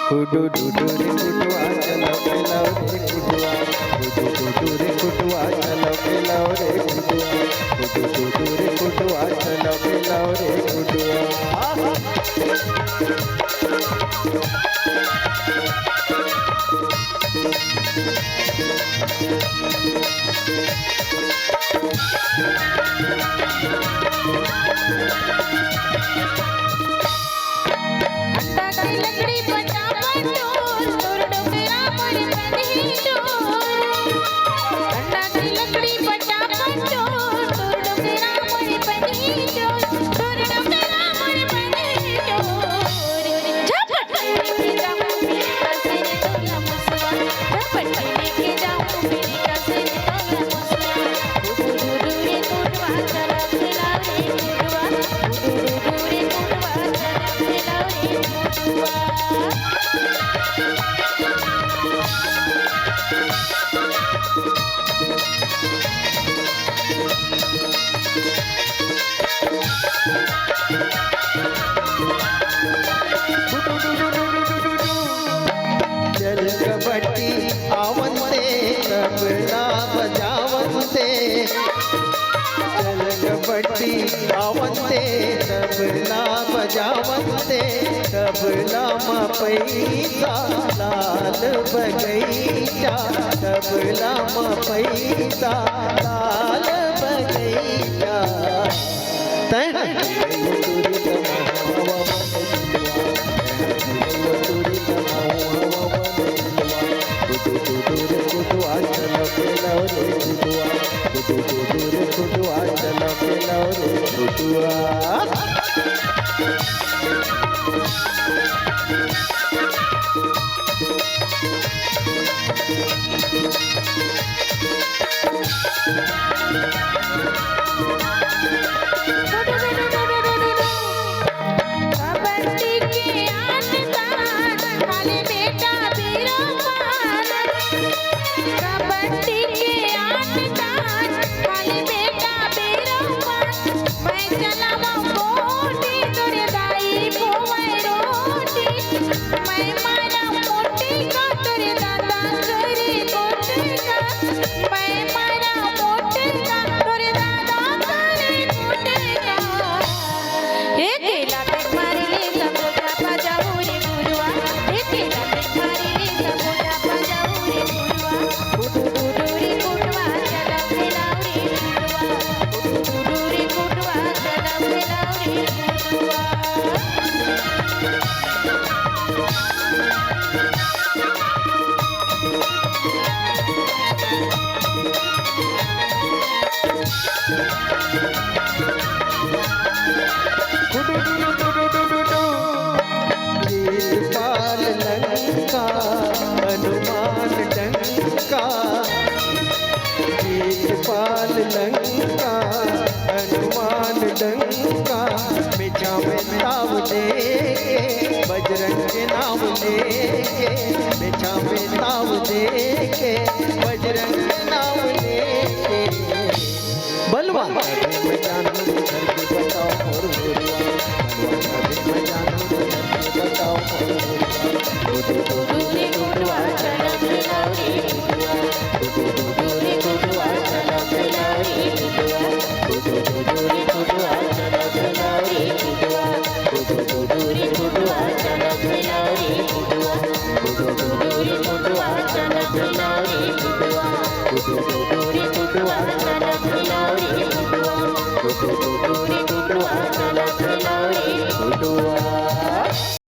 कुडू डूडू रे कुडुआ चलो पिलाओ रे कुडुआ कुडू डूडू रे कुडुआ चलो पिलाओ रे कुडुआ कुडू डूडू रे कुडुआ चलो पिलाओ रे कुडुआ कबड्डी आवंते तबला बजावंते चल कबड्डी आवंते तबला बजावंते तबला मा पैसा लाल बगैचा तबला मा पैसा लाल बगैचा तन हनुमान डंका पाल लंका हनुमान डंका मिठा में ताव दे बजरंग के नाम लेके मिठा में ताव दे के बजरंग के नाम लेके बलवान